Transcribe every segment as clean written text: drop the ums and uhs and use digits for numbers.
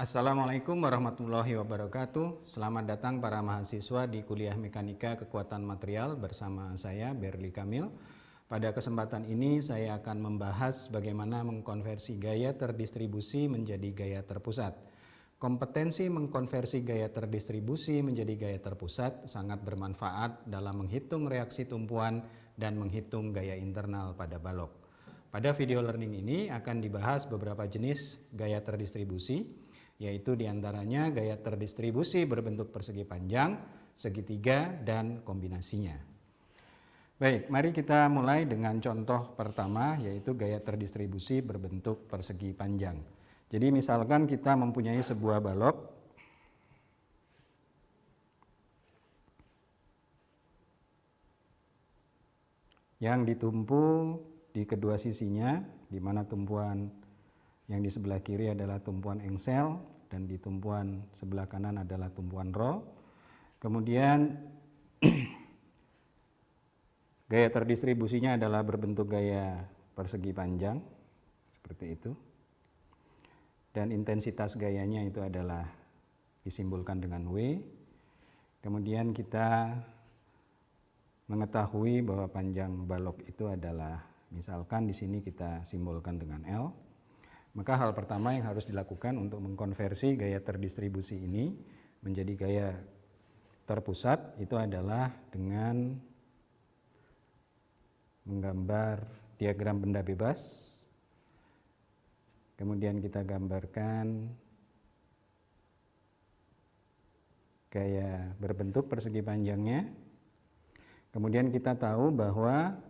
Assalamualaikum warahmatullahi wabarakatuh. Selamat datang para mahasiswa di Kuliah Mekanika Kekuatan Material bersama saya Berli Kamil. Pada kesempatan ini saya akan membahas bagaimana mengkonversi gaya terdistribusi menjadi gaya terpusat. Kompetensi mengkonversi gaya terdistribusi menjadi gaya terpusat sangat bermanfaat dalam menghitung reaksi tumpuan dan menghitung gaya internal pada balok. Pada video learning ini akan dibahas beberapa jenis gaya terdistribusi, yaitu diantaranya gaya terdistribusi berbentuk persegi panjang, segitiga, dan kombinasinya. Baik, mari kita mulai dengan contoh pertama, yaitu gaya terdistribusi berbentuk persegi panjang. Jadi misalkan kita mempunyai sebuah balok yang ditumpu di kedua sisinya, di mana tumpuan yang di sebelah kiri adalah tumpuan engsel dan di tumpuan sebelah kanan adalah tumpuan roh. Kemudian gaya terdistribusinya adalah berbentuk gaya persegi panjang, seperti itu. Dan intensitas gayanya itu adalah disimbolkan dengan W. Kemudian kita mengetahui bahwa panjang balok itu adalah, misalkan di sini kita simbolkan dengan L. Maka hal pertama yang harus dilakukan untuk mengkonversi gaya terdistribusi ini menjadi gaya terpusat itu adalah dengan menggambar diagram benda bebas. Kemudian kita gambarkan gaya berbentuk persegi panjangnya. Kemudian kita tahu bahwa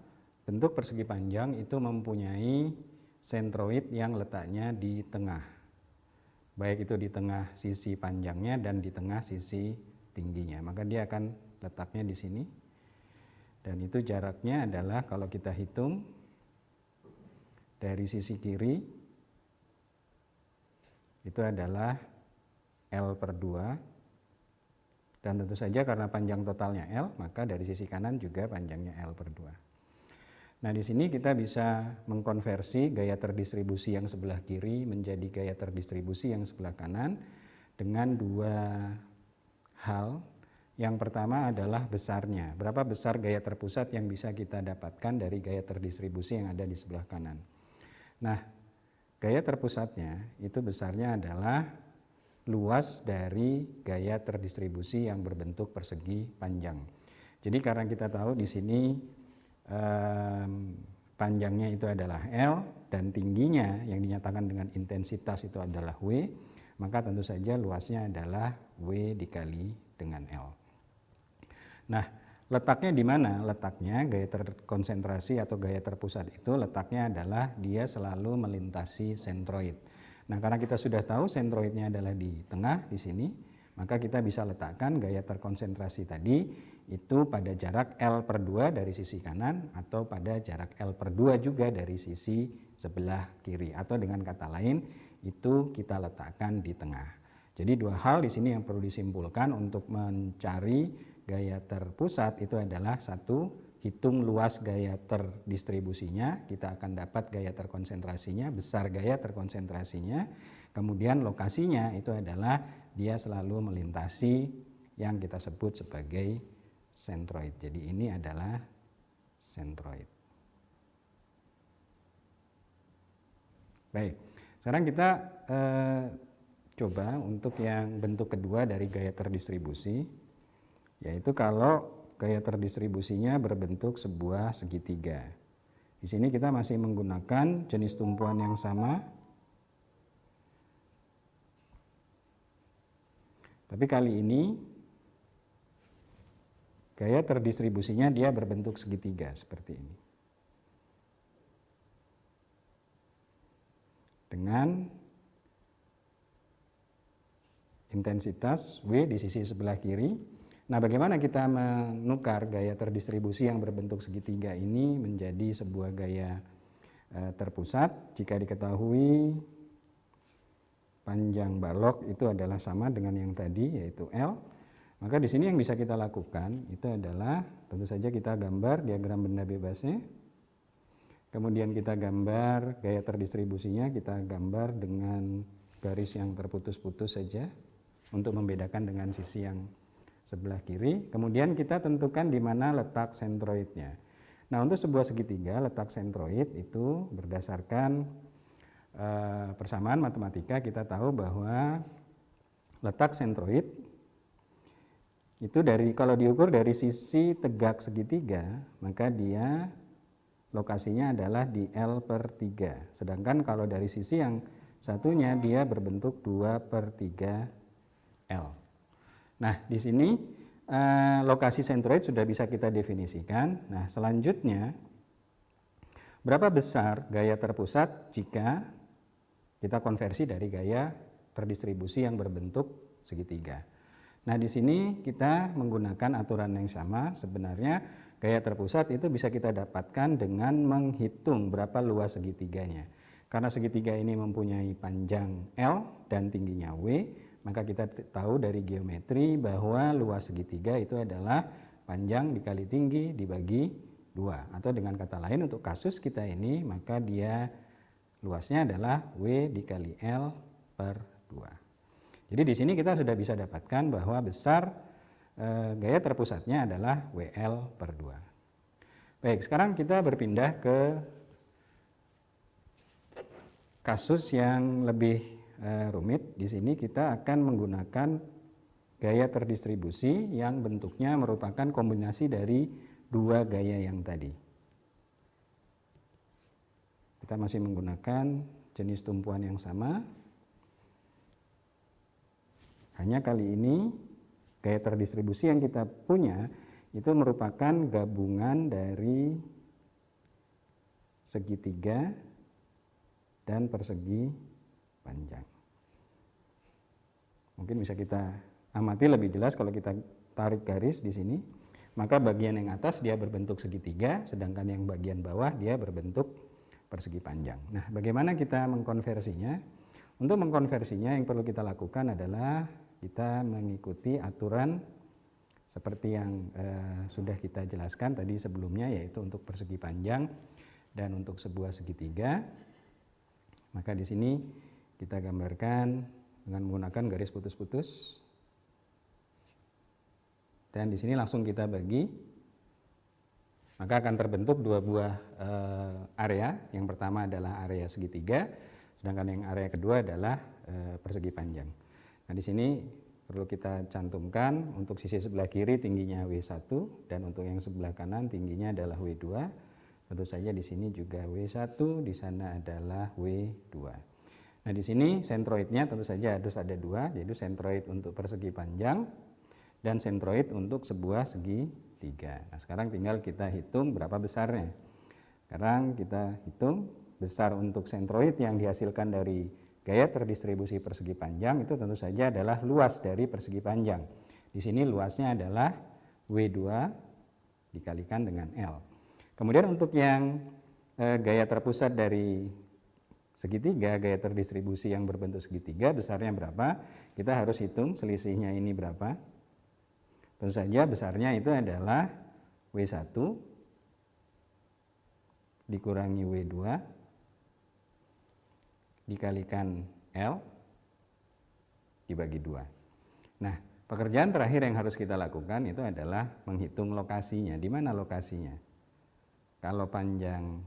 bentuk persegi panjang itu mempunyai sentroid yang letaknya di tengah. Baik itu di tengah sisi panjangnya dan di tengah sisi tingginya. Maka dia akan letaknya di sini. Dan itu jaraknya adalah kalau kita hitung dari sisi kiri itu adalah L/2, dan tentu saja karena panjang totalnya L, maka dari sisi kanan juga panjangnya L/2. Nah, di sini kita bisa mengkonversi gaya terdistribusi yang sebelah kiri menjadi gaya terdistribusi yang sebelah kanan dengan dua hal. Yang pertama adalah besarnya. Berapa besar gaya terpusat yang bisa kita dapatkan dari gaya terdistribusi yang ada di sebelah kanan. Nah, gaya terpusatnya itu besarnya adalah luas dari gaya terdistribusi yang berbentuk persegi panjang. Jadi karena kita tahu di sini panjangnya itu adalah L dan tingginya yang dinyatakan dengan intensitas itu adalah W, maka tentu saja luasnya adalah W dikali dengan L. Nah, letaknya di mana? Letaknya gaya terkonsentrasi atau gaya terpusat itu letaknya adalah dia selalu melintasi sentroid. Nah, karena kita sudah tahu sentroidnya adalah di tengah di sini, maka kita bisa letakkan gaya terkonsentrasi tadi itu pada jarak L/2 dari sisi kanan atau pada jarak L/2 juga dari sisi sebelah kiri, atau dengan kata lain itu kita letakkan di tengah. Jadi dua hal di sini yang perlu disimpulkan untuk mencari gaya terpusat itu adalah satu, hitung luas gaya terdistribusinya, kita akan dapat gaya terkonsentrasinya, besar gaya terkonsentrasinya. Kemudian lokasinya itu adalah dia selalu melintasi yang kita sebut sebagai sentroid. Jadi ini adalah sentroid. Baik, sekarang kita coba untuk yang bentuk kedua dari gaya terdistribusi, yaitu kalau gaya terdistribusinya berbentuk sebuah segitiga. Di sini kita masih menggunakan jenis tumpuan yang sama, tapi kali ini gaya terdistribusinya dia berbentuk segitiga seperti ini. Dengan intensitas W di sisi sebelah kiri. Nah, bagaimana kita menukar gaya terdistribusi yang berbentuk segitiga ini menjadi sebuah gaya terpusat? Jika diketahui panjang balok itu adalah sama dengan yang tadi, yaitu L, maka di sini yang bisa kita lakukan itu adalah tentu saja kita gambar diagram benda bebasnya. Kemudian kita gambar gaya terdistribusinya, kita gambar dengan garis yang terputus-putus saja untuk membedakan dengan sisi yang sebelah kiri. Kemudian kita tentukan di mana letak sentroidnya. Nah, untuk sebuah segitiga, letak sentroid itu berdasarkan persamaan matematika, kita tahu bahwa letak sentroid itu kalau diukur dari sisi tegak segitiga, maka dia lokasinya adalah di L/3. Sedangkan kalau dari sisi yang satunya dia berbentuk 2/3 L. Nah, di sini lokasi sentroid sudah bisa kita definisikan. Nah, selanjutnya berapa besar gaya terpusat jika kita konversi dari gaya terdistribusi yang berbentuk segitiga. Nah, di sini kita menggunakan aturan yang sama. Sebenarnya gaya terpusat itu bisa kita dapatkan dengan menghitung berapa luas segitiganya. Karena segitiga ini mempunyai panjang L dan tingginya W, maka kita tahu dari geometri bahwa luas segitiga itu adalah panjang dikali tinggi dibagi 2. Atau dengan kata lain, untuk kasus kita ini, maka dia luasnya adalah W dikali L/2. Jadi di sini kita sudah bisa dapatkan bahwa besar gaya terpusatnya adalah WL/2. Baik, sekarang kita berpindah ke kasus yang lebih rumit. Di sini kita akan menggunakan gaya terdistribusi yang bentuknya merupakan kombinasi dari dua gaya yang tadi. Kita masih menggunakan jenis tumpuan yang sama. Hanya kali ini gaya terdistribusi yang kita punya itu merupakan gabungan dari segitiga dan persegi panjang. Mungkin bisa kita amati lebih jelas kalau kita tarik garis di sini. Maka bagian yang atas dia berbentuk segitiga, sedangkan yang bagian bawah dia berbentuk persegi panjang. Nah, bagaimana kita mengkonversinya? Untuk mengkonversinya yang perlu kita lakukan adalah kita mengikuti aturan seperti yang sudah kita jelaskan tadi sebelumnya, yaitu untuk persegi panjang dan untuk sebuah segitiga. Maka di sini kita gambarkan dengan menggunakan garis putus-putus. Dan di sini langsung kita bagi. Maka akan terbentuk dua buah area. Yang pertama adalah area segitiga, sedangkan yang area kedua adalah persegi panjang. Nah, di sini perlu kita cantumkan untuk sisi sebelah kiri tingginya W1 dan untuk yang sebelah kanan tingginya adalah W2. Tentu saja di sini juga W1, di sana adalah W2. Nah, di sini sentroidnya tentu saja harus ada dua, yaitu sentroid untuk persegi panjang dan sentroid untuk sebuah segitiga. Nah, sekarang tinggal kita hitung berapa besarnya. Sekarang kita hitung besar untuk sentroid yang dihasilkan dari gaya terdistribusi persegi panjang itu tentu saja adalah luas dari persegi panjang. Di sini luasnya adalah W2 dikalikan dengan L. Kemudian untuk yang gaya terpusat dari segitiga, gaya terdistribusi yang berbentuk segitiga, besarnya berapa? Kita harus hitung selisihnya ini berapa. Tentu saja besarnya itu adalah W1 dikurangi W2 dikalikan L dibagi 2. Nah, pekerjaan terakhir yang harus kita lakukan itu adalah menghitung lokasinya. Di mana lokasinya? Kalau panjang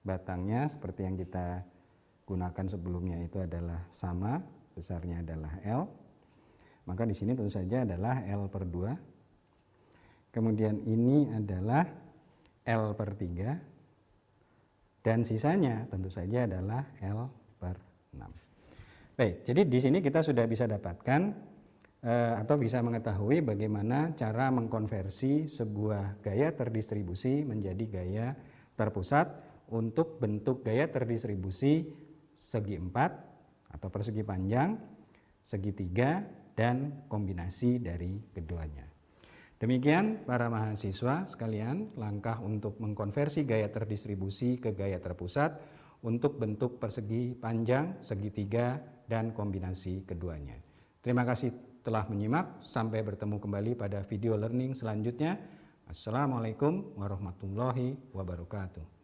batangnya seperti yang kita gunakan sebelumnya itu adalah sama, besarnya adalah L. Maka di sini tentu saja adalah L/2. Kemudian ini adalah L/3. Dan sisanya tentu saja adalah L/6. Baik, jadi di sini kita sudah bisa dapatkan atau bisa mengetahui bagaimana cara mengkonversi sebuah gaya terdistribusi menjadi gaya terpusat untuk bentuk gaya terdistribusi segi 4 atau persegi panjang, segitiga, dan kombinasi dari keduanya. Demikian para mahasiswa sekalian, langkah untuk mengkonversi gaya terdistribusi ke gaya terpusat untuk bentuk persegi panjang, segitiga, dan kombinasi keduanya. Terima kasih telah menyimak. Sampai bertemu kembali pada video learning selanjutnya. Assalamualaikum warahmatullahi wabarakatuh.